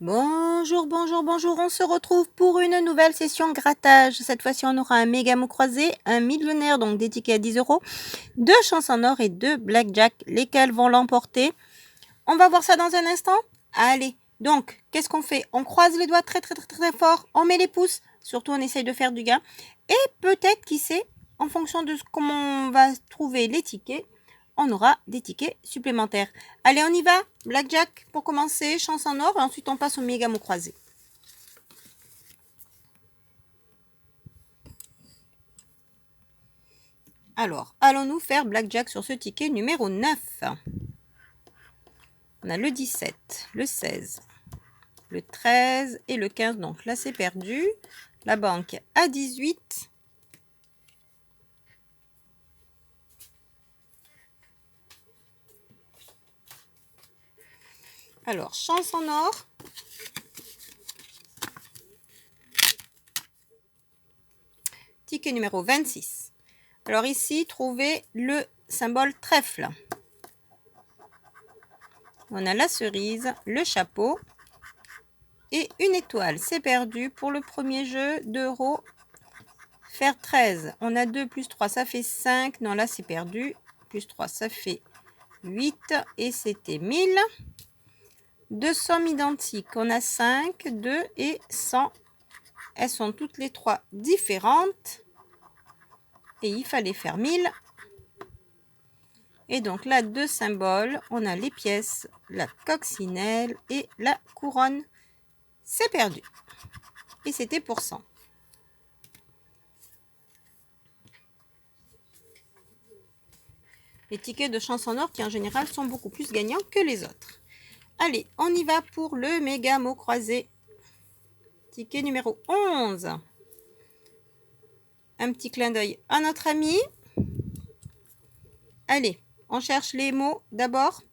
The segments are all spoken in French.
Bonjour, bonjour, bonjour, on se retrouve pour une nouvelle session grattage. Cette fois-ci, on aura un méga mot croisé, un millionnaire, donc des tickets à 10 euros, 2 chances en or et 2 blackjack, lesquels vont l'emporter. On va voir ça dans un instant. Allez, donc, qu'est-ce qu'on fait? On croise les doigts très, très, très, très fort, on met les pouces, surtout on essaye de faire du gain. Et peut-être, qui sait, en fonction de comment on va trouver les tickets, on aura des tickets supplémentaires. Allez, on y va. Blackjack pour commencer, chance en or, et ensuite on passe au méga mot croisé. Alors, allons-nous faire blackjack sur ce ticket numéro 9? On a le 17, le 16, le 13 et le 15. Donc là, c'est perdu. La banque à 18. Alors, chance en or. Ticket numéro 26. Alors ici, trouvez le symbole trèfle. On a la cerise, le chapeau et une étoile. C'est perdu pour le premier jeu d'euros. Faire 13. On a 2 plus 3, ça fait 5. Non, là, c'est perdu. Plus 3, ça fait 8. Et c'était 1000. Deux sommes identiques. On a 5, 2 et 100. Elles sont toutes les trois différentes. Et il fallait faire 1000. Et donc là, deux symboles. On a les pièces, la coccinelle et la couronne. C'est perdu. Et c'était pour 100. Les tickets de chance en or qui en général sont beaucoup plus gagnants que les autres. Allez, on y va pour le méga mot croisé. Ticket numéro 11. Un petit clin d'œil à notre ami. Allez, on cherche les mots d'abord.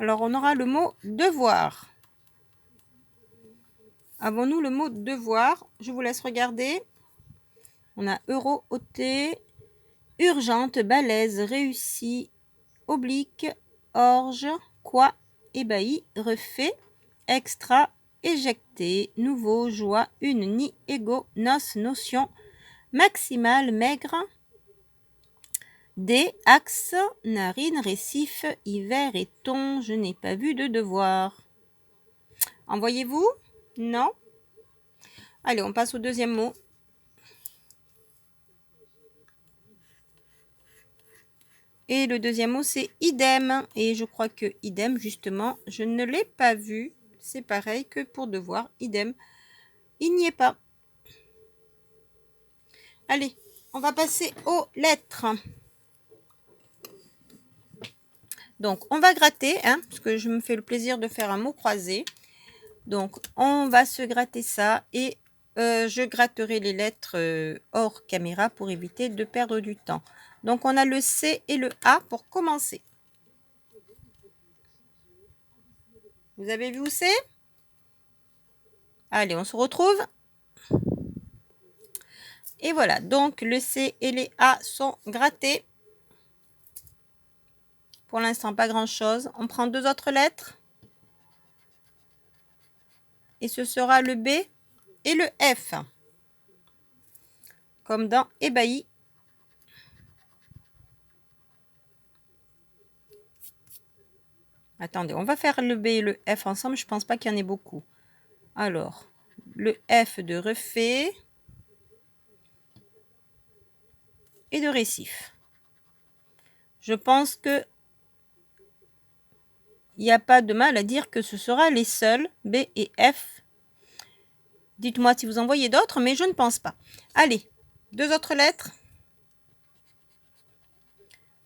Alors, on aura le mot devoir. Avons-nous le mot devoir? Je vous laisse regarder. On a euro, ôté, urgente, balèze, réussi, oblique, orge, quoi, ébahi, refait, extra, éjecté, nouveau, joie, une, ni, égo, noce, notion, maximale, maigre, des, axe, narine, récif, hiver et ton, je n'ai pas vu de devoir. En voyez-vous? Non? Allez, on passe au deuxième mot. Et le deuxième mot, c'est idem. Et je crois que idem, justement, je ne l'ai pas vu. C'est pareil que pour devoir, idem. Il n'y est pas. Allez, on va passer aux lettres. Donc, on va gratter, hein, parce que je me fais le plaisir de faire un mot croisé. Donc, on va se gratter ça et je gratterai les lettres hors caméra pour éviter de perdre du temps. Donc, on a le C et le A pour commencer. Vous avez vu où c'est? Allez, on se retrouve. Et voilà, donc le C et les A sont grattés. Pour l'instant, pas grand-chose. On prend deux autres lettres. Et ce sera le B et le F. Comme dans ébahi. Attendez, on va faire le B et le F ensemble. Je ne pense pas qu'il y en ait beaucoup. Alors, le F de refait et de récif. Je pense que il n'y a pas de mal à dire que ce sera les seuls B et F. Dites-moi si vous en voyez d'autres, mais je ne pense pas. Allez, deux autres lettres.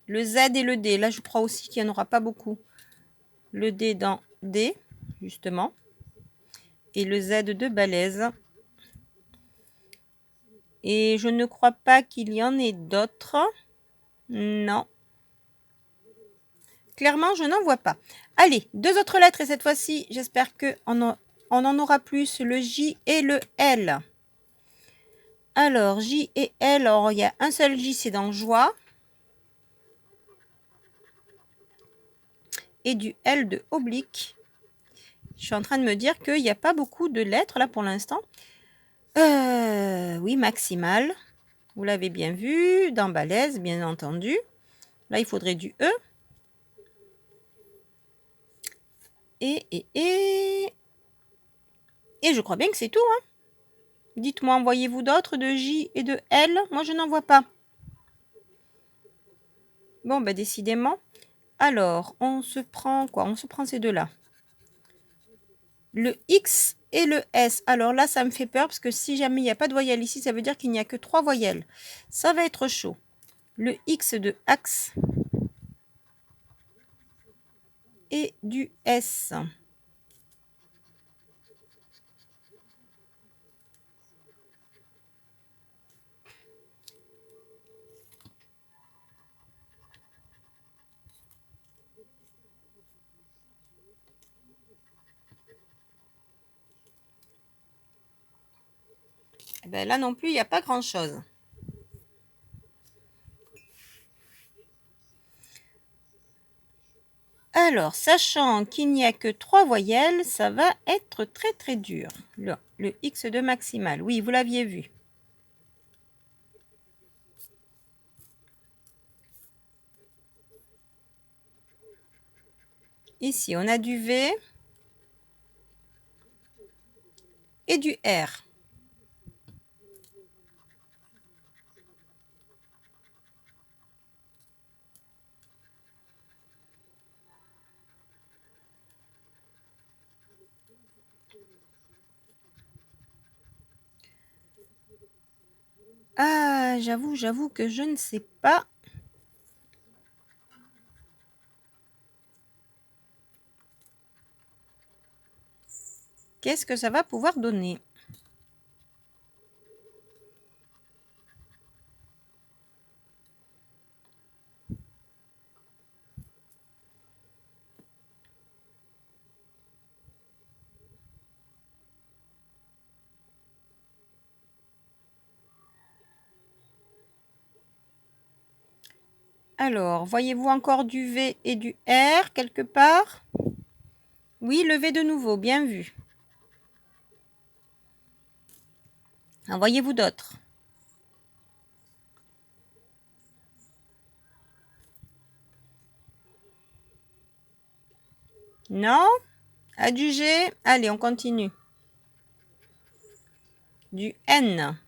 Le Z et le D. Là, je crois aussi qu'il n'y en aura pas beaucoup. Le D dans D, justement. Et le Z de balèze. Et je ne crois pas qu'il y en ait d'autres. Non. Clairement, je n'en vois pas. Allez, deux autres lettres et cette fois-ci, j'espère qu'on en aura plus. Le J et le L. Alors, J et L, alors, il y a un seul J, c'est dans joie. Et du L de oblique. Je suis en train de me dire qu'il n'y a pas beaucoup de lettres là pour l'instant. Oui, maximal. Vous l'avez bien vu. Dans balèze, bien entendu. Là, il faudrait du E. Et je crois bien que c'est tout. Hein. Dites-moi, envoyez-vous d'autres de J et de L? Moi, je n'en vois pas. Bon, ben décidément. Alors, on se prend quoi? On se prend ces deux-là. Le X et le S. Alors là, ça me fait peur parce que si jamais il n'y a pas de voyelle ici, ça veut dire qu'il n'y a que 3 voyelles. Ça va être chaud. Le X de axe et du S. Eh ben là non plus, il n'y a pas grand-chose. Alors, sachant qu'il n'y a que 3 voyelles, ça va être très très dur. Le X de maximal, oui, vous l'aviez vu. Ici, on a du V et du R. Ah, j'avoue que je ne sais pas. Qu'est-ce que ça va pouvoir donner? Alors, voyez-vous encore du V et du R quelque part? Oui, le V de nouveau, bien vu. En voyez-vous d'autres? Non? À du G? Allez, on continue. Du N.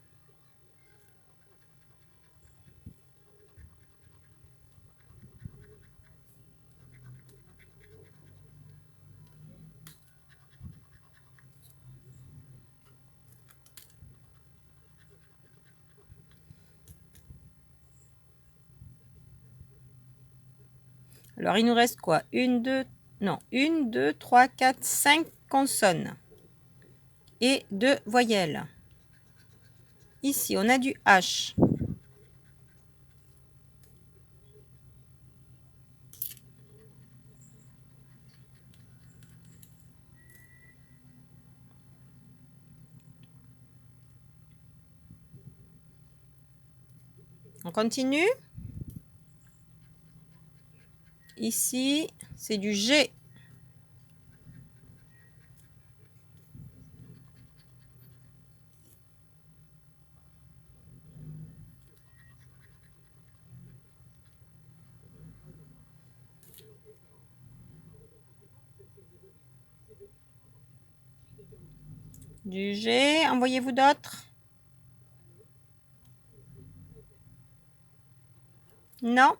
Alors, il nous reste quoi? Une, deux, trois, quatre, 5 consonnes. Et 2 voyelles. Ici, on a du H. On continue. Ici, c'est du G. Du G. Envoyez-vous d'autres? Non.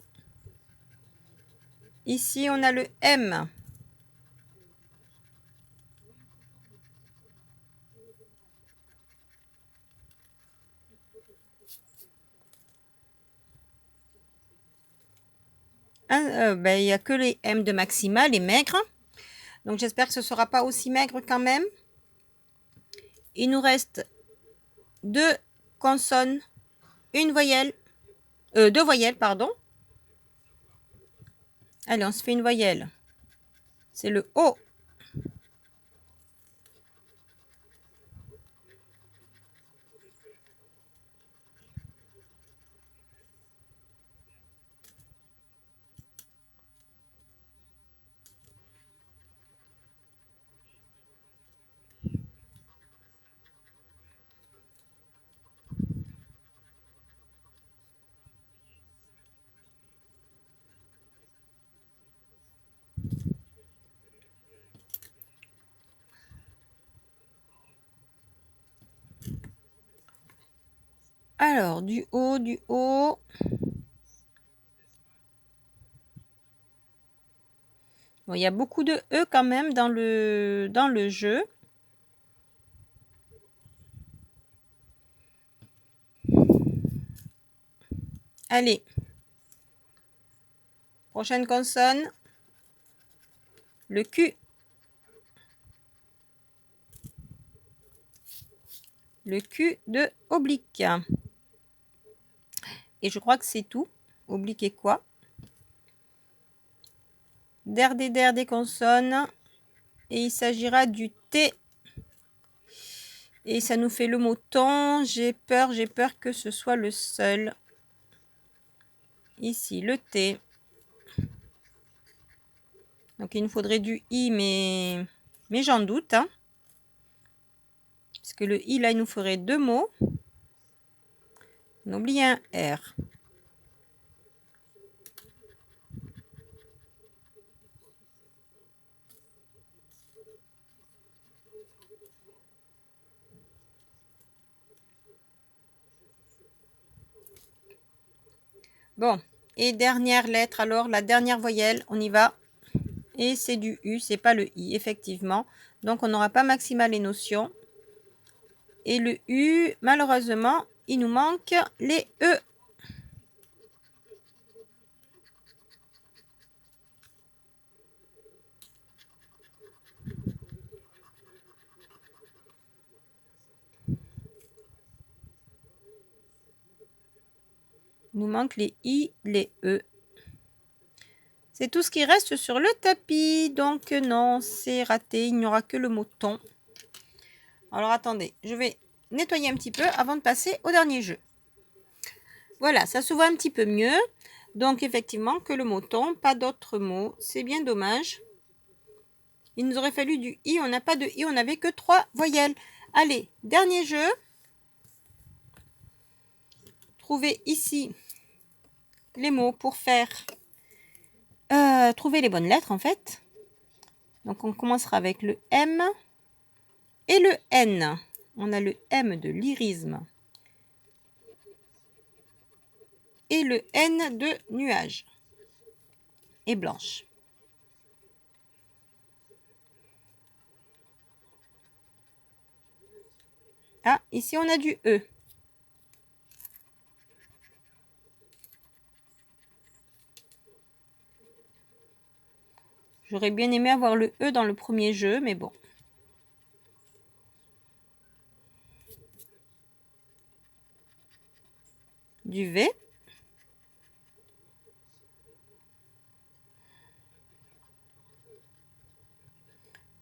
Ici, on a le M. Ben, il n'y a que les M de maxima, les maigres. Donc, j'espère que ce ne sera pas aussi maigre quand même. Il nous reste 2 consonnes, une voyelle, 2 voyelles, pardon. Allez, on se fait une voyelle. C'est le O. Alors, du haut, du haut. Bon, il y a beaucoup de E quand même dans le jeu. Allez. Prochaine consonne. Le Q. Le Q de oblique. Et je crois que c'est tout. Oblique et quoi? Der des consonnes. Et il s'agira du T. Et ça nous fait le mot temps. J'ai peur que ce soit le seul. Ici, le T. Donc, il nous faudrait du I, mais j'en doute. Hein. Parce que le I, là, il nous ferait 2 mots. On oublie un R. Bon, et dernière lettre, alors la dernière voyelle, on y va. Et c'est du U, c'est pas le I, effectivement. Donc, on n'aura pas maximal les notions. Et le U, malheureusement, il nous manque les E. Il nous manque les I, les E. C'est tout ce qui reste sur le tapis. Donc non, c'est raté. Il n'y aura que le mot ton. Alors attendez, je vais nettoyer un petit peu avant de passer au dernier jeu. Voilà, ça se voit un petit peu mieux. Donc effectivement que le mot ton, pas d'autres mots. C'est bien dommage. Il nous aurait fallu du I. On n'a pas de I, on n'avait que 3 voyelles. Allez, dernier jeu. Trouvez ici les mots pour faire... trouver les bonnes lettres en fait. Donc on commencera avec le M et le N. On a le M de lyrisme et le N de nuage et blanche. Ah, ici on a du E. J'aurais bien aimé avoir le E dans le premier jeu, mais bon. Du V.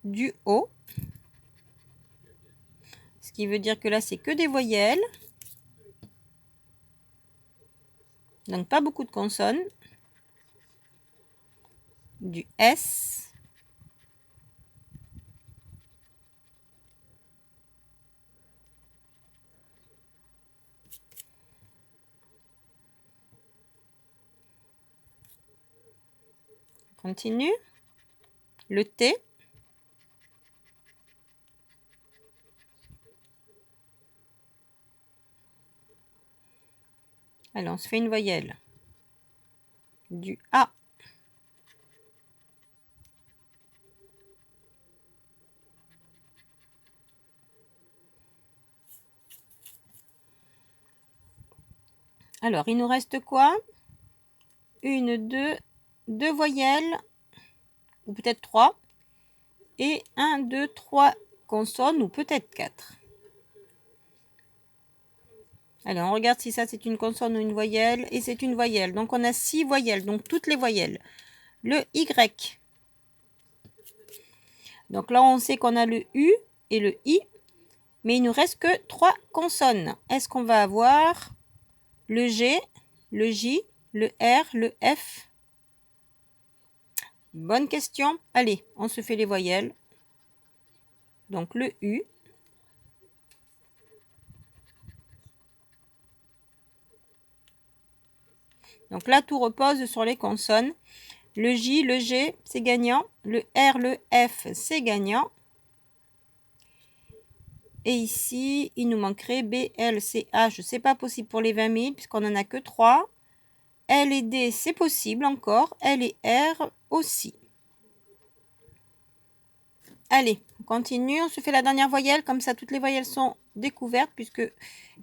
Du O. Ce qui veut dire que là, c'est que des voyelles. Donc, pas beaucoup de consonnes. Du S. Continue. Le T. Allez, on se fait une voyelle. Du A. Alors, il nous reste quoi? Une, deux voyelles, ou peut-être 3. Et 1, 2, 3 consonnes, ou peut-être 4. Allez, on regarde si ça c'est une consonne ou une voyelle. Et c'est une voyelle. Donc, on a 6 voyelles. Donc, toutes les voyelles. Le Y. Donc là, on sait qu'on a le U et le I. Mais il nous reste que 3 consonnes. Est-ce qu'on va avoir le G, le J, le R, le F? Bonne question. Allez, on se fait les voyelles. Donc, le U. Donc là, tout repose sur les consonnes. Le J, le G, c'est gagnant. Le R, le F, c'est gagnant. Et ici, il nous manquerait B, L, C, H. C'est pas possible pour les 20 000 puisqu'on n'en a que 3. L et D, c'est possible encore. L et R aussi. Allez, on continue. On se fait la dernière voyelle. Comme ça, toutes les voyelles sont découvertes puisque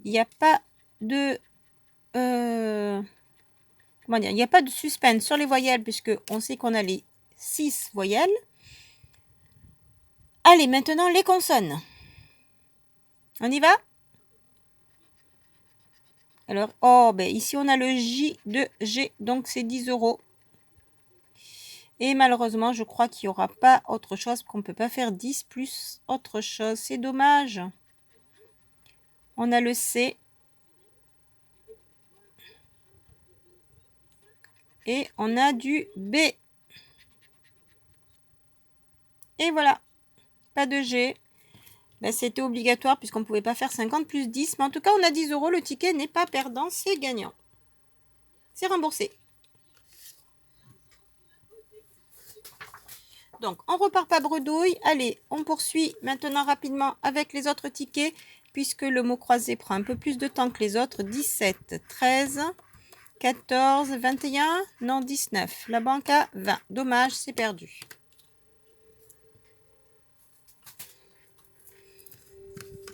il n'y a pas de... comment dire, il n'y a pas de suspense sur les voyelles puisque on sait qu'on a les 6 voyelles. Allez, maintenant les consonnes. On y va? Alors, oh, ben ici on a le J de G, donc c'est 10 €. Et malheureusement, je crois qu'il n'y aura pas autre chose, qu'on ne peut pas faire 10 plus autre chose. C'est dommage. On a le C. Et on a du B. Et voilà. Pas de G. Ben, c'était obligatoire puisqu'on ne pouvait pas faire 50 plus 10. Mais en tout cas, on a 10 €. Le ticket n'est pas perdant, c'est gagnant. C'est remboursé. Donc, on repart pas bredouille. Allez, on poursuit maintenant rapidement avec les autres tickets, puisque le mot croisé prend un peu plus de temps que les autres. 17, 13, 14, 21, non 19. La banque a 20. Dommage, c'est perdu.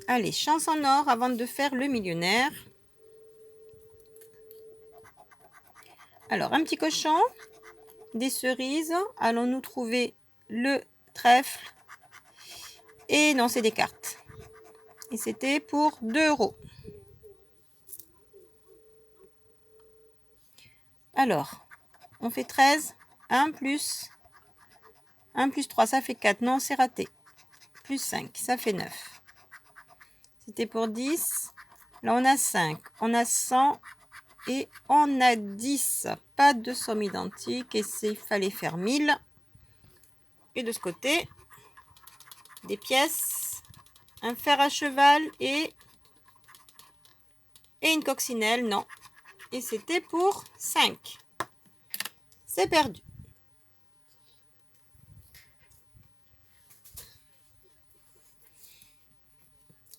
Allez, chance en or avant de faire le millionnaire. Alors, un petit cochon, des cerises. Allons-nous trouver le trèfle? Et non, c'est des cartes. Et c'était pour 2 €. Alors, on fait 13. 1 plus 3, ça fait 4. Non, c'est raté. Plus 5, ça fait 9. C'était pour 10. Là, on a 5. On a 100. Et on a 10. Pas de somme identique. Et il fallait faire 1000. Et de ce côté, des pièces. Un fer à cheval et une coccinelle. Non. Et c'était pour 5. C'est perdu.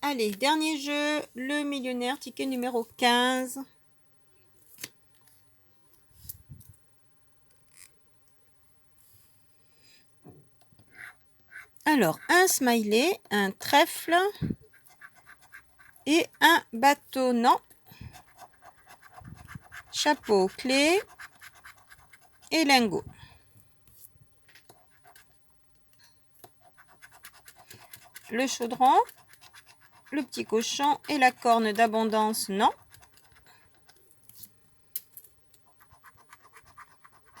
Allez, dernier jeu, le millionnaire, ticket numéro 15. Alors, un smiley, un trèfle et un bateau, non. Chapeau, clé et lingot. Le chaudron, le petit cochon et la corne d'abondance, non.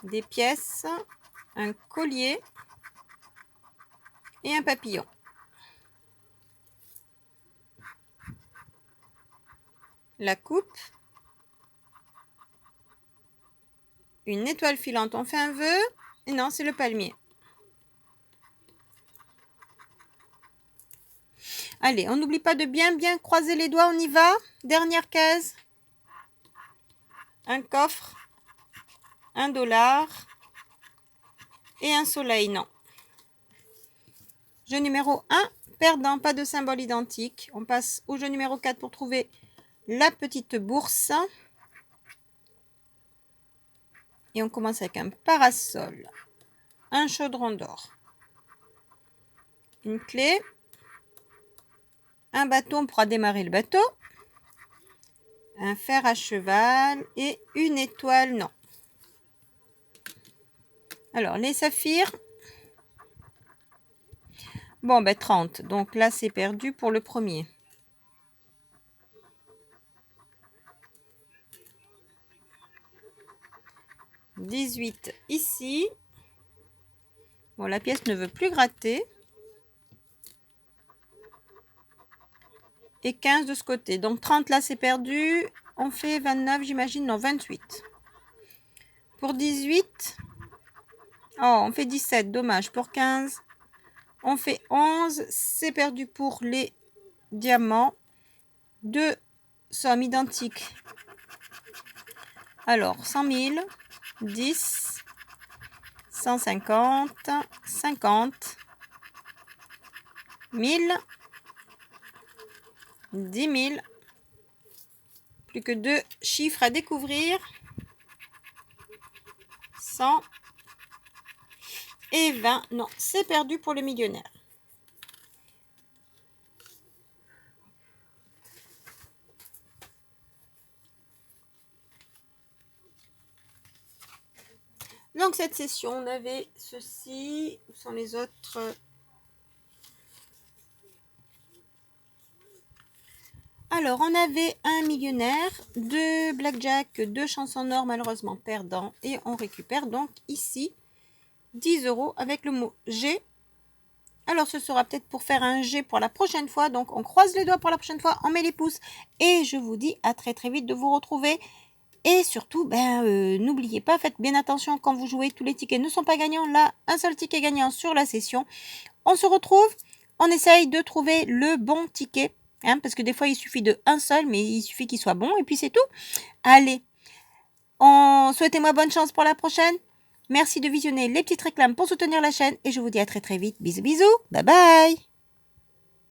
Des pièces, un collier et un papillon. La coupe, une étoile filante, on fait un vœu, et non, c'est le palmier. Allez, on n'oublie pas de bien croiser les doigts, on y va. Dernière case. Un coffre, un dollar et un soleil, non. Jeu numéro 1, perdant, pas de symbole identique. On passe au jeu numéro 4 pour trouver la petite bourse. Et on commence avec un parasol, un chaudron d'or, une clé, un bateau, on pourra démarrer le bateau, un fer à cheval et une étoile, non. Alors, les saphirs. Bon, ben 30. Donc là, c'est perdu pour le premier. « 18 ici. Bon, la pièce ne veut plus gratter. Et 15 de ce côté. Donc 30 là, c'est perdu. On fait 29, j'imagine. Non, 28. Pour 18. Oh, on fait 17. Dommage. Pour 15. On fait 11. C'est perdu pour les diamants. 2 sommes identiques. Alors, 100 000. 10. 150. 50. 1000. 1000. 10 000. Plus que 2 chiffres à découvrir. 100 et 20. Non, c'est perdu pour le millionnaire. Donc cette session, on avait ceci. Où sont les autres? Alors, on avait un millionnaire, 2 blackjack, 2 chances en or, malheureusement perdant. Et on récupère donc ici 10 € avec le mot G. Alors, ce sera peut-être pour faire un G pour la prochaine fois. Donc, on croise les doigts pour la prochaine fois, on met les pouces. Et je vous dis à très très vite de vous retrouver. Et surtout, n'oubliez pas, faites bien attention quand vous jouez. Tous les tickets ne sont pas gagnants. Là, un seul ticket gagnant sur la session. On se retrouve. On essaye de trouver le bon ticket. Hein, parce que des fois, il suffit de un seul, mais il suffit qu'il soit bon. Et puis, c'est tout. Allez, souhaitez-moi bonne chance pour la prochaine. Merci de visionner les petites réclames pour soutenir la chaîne. Et je vous dis à très très vite. Bisous bisous. Bye bye.